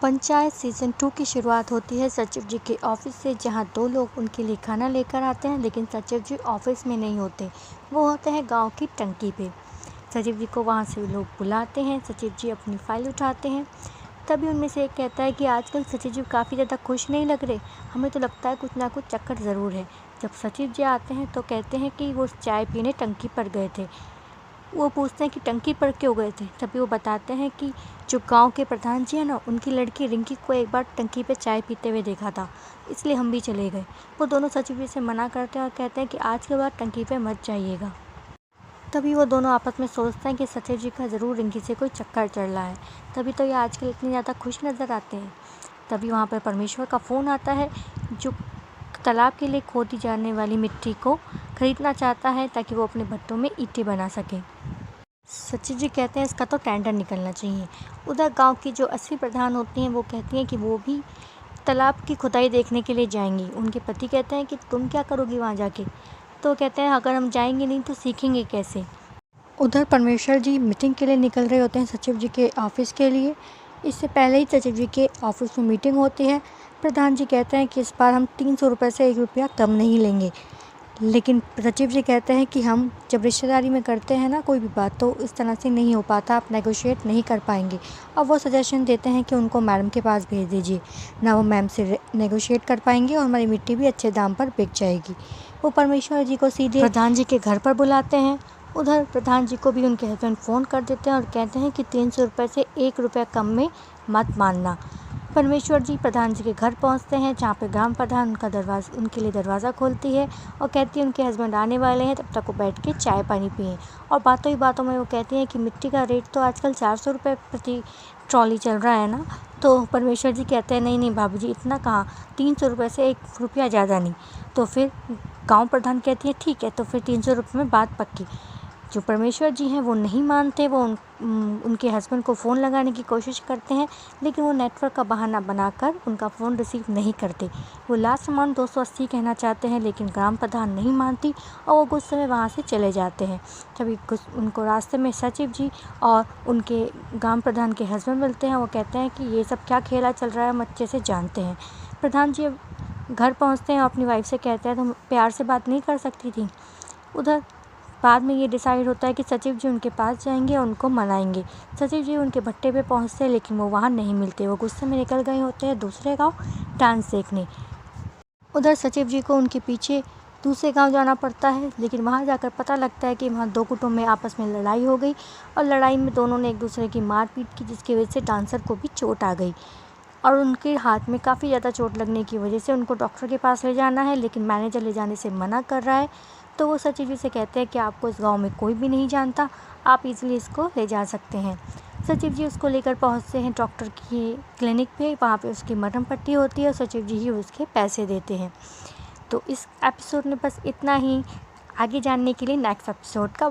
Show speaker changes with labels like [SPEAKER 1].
[SPEAKER 1] Panchayat season 2 की शुरुआत होती है सचिव जी के ऑफिस से, जहां दो लोग उनके लिए खाना लेकर आते हैं। लेकिन सचिव जी ऑफिस में नहीं होते, वो होते हैं गांव की टंकी पे। सचिव जी को वहां से लोग बुलाते हैं। सचिव जी अपनी फाइल उठाते हैं। तभी उनमें से एक कहता है कि आजकल सचिव जी काफ़ी ज़्यादा खुश नहीं लग रहे, हमें तो लगता है कुछ ना कुछ चक्कर ज़रूर है। जब सचिव जी आते हैं तो कहते हैं कि वो चाय पीने टंकी पर गए थे। वो पूछते हैं कि टंकी पर क्यों गए थे। तभी वो बताते हैं कि जो गांव के प्रधान जी हैं ना, उनकी लड़की रिंकी को एक बार टंकी पे चाय पीते हुए देखा था, इसलिए हम भी चले गए। वो दोनों सचिव जी से मना करते हैं और कहते हैं कि आज के बाद टंकी पे मत जाइएगा। तभी वो दोनों आपस में सोचते हैं कि सचिव जी का ज़रूर रिंकी से कोई चक्कर चल रहा है, तभी तो ये आजकल इतनी ज़्यादा खुश नज़र आते हैं। तभी वहाँ पर परमेश्वर का फ़ोन आता है, जो तालाब के लिए खोदी जाने वाली मिट्टी को खरीदना चाहता है ताकि वो अपने भट्टों में ईंटें बना सके। सचिव जी कहते हैं इसका तो टेंडर निकलना चाहिए। उधर गांव की जो असली प्रधान होती हैं वो कहती हैं कि वो भी तालाब की खुदाई देखने के लिए जाएंगी। उनके पति कहते हैं कि तुम क्या करोगी वहाँ जाके। तो कहते हैं अगर हम जाएंगे नहीं तो सीखेंगे कैसे। उधर परमेश्वर जी मीटिंग के लिए निकल रहे होते हैं सचिव जी के ऑफिस के लिए। इससे पहले ही सचिव जी के ऑफिस में मीटिंग होती है। प्रधान जी कहते हैं कि इस बार हम 300 रुपये से 1 रुपया कम नहीं लेंगे। लेकिन सचिव जी कहते हैं कि हम जब रिश्तेदारी में करते हैं ना कोई भी बात, तो इस तरह से नहीं हो पाता, आप नेगोशिएट नहीं कर पाएंगे। और वो सजेशन देते हैं कि उनको मैडम के पास भेज दीजिए ना, वो मैम से नेगोशिएट कर पाएंगे और हमारी मिट्टी भी अच्छे दाम पर बिक जाएगी। वो परमेश्वर जी को सीधे प्रधान जी के घर पर बुलाते हैं। उधर प्रधान जी को भी उनके हस्बैंड फ़ोन कर देते हैं और कहते हैं कि 300 रुपये से 1 रुपया कम में मत मानना। परमेश्वर जी प्रधान जी के घर पहुंचते हैं, जहां पे ग्राम प्रधान उनके लिए दरवाज़ा खोलती है और कहती है उनके हस्बैंड आने वाले हैं, तब तक वो बैठ के चाय पानी पिएं। और बातों ही बातों में वो कहती हैं कि मिट्टी का रेट तो आजकल 400 रुपये प्रति ट्रॉली चल रहा है ना। तो परमेश्वर जी कहते हैं नहीं नहीं भाभी जी, इतना कहाँ, 300 रुपये से 1 रुपया ज़्यादा नहीं। तो फिर गाँव प्रधान कहती है ठीक है, तो फिर 300 रुपये में बात पक्की। जो परमेश्वर जी हैं वो नहीं मानते। वो उनके हस्बैंड को फ़ोन लगाने की कोशिश करते हैं, लेकिन वो नेटवर्क का बहाना बनाकर उनका फ़ोन रिसीव नहीं करते। वो लास्ट अमाउंट 280 कहना चाहते हैं, लेकिन ग्राम प्रधान नहीं मानती और वो गुस्से में वहाँ से चले जाते हैं। तभी उनको रास्ते में सचिव जी और उनके ग्राम प्रधान के हस्बैंड मिलते हैं। वो कहते हैं कि ये सब क्या खेला चल रहा है, हम अच्छे से जानते हैं। प्रधान जी घर पहुँचते हैं और अपनी वाइफ से कहते हैं तुम प्यार से बात नहीं कर सकती थी। उधर बाद में ये डिसाइड होता है कि सचिव जी उनके पास जाएंगे और उनको मनाएंगे। सचिव जी उनके भट्टे पे पहुंचते हैं, लेकिन वो वहाँ नहीं मिलते। वो गुस्से में निकल गए होते हैं दूसरे गांव डांस देखने। उधर सचिव जी को उनके पीछे दूसरे गांव जाना पड़ता है, लेकिन वहाँ जाकर पता लगता है कि वहाँ दो गुटों में आपस में लड़ाई हो गई और लड़ाई में दोनों ने एक दूसरे की मारपीट की, जिसकी वजह से डांसर को भी चोट आ गई और उनके हाथ में काफ़ी ज़्यादा चोट लगने की वजह से उनको डॉक्टर के पास ले जाना है, लेकिन मैनेजर ले जाने से मना कर रहा है। तो वो सचिव जी से कहते हैं कि आपको इस गांव में कोई भी नहीं जानता, आप इजीली इसको ले जा सकते हैं। सचिव जी उसको लेकर पहुंचते हैं डॉक्टर की क्लिनिक पे। वहाँ पे उसकी मरहम पट्टी होती है और सचिव जी ही उसके पैसे देते हैं। तो इस एपिसोड में बस इतना ही। आगे जानने के लिए नेक्स्ट एपिसोड का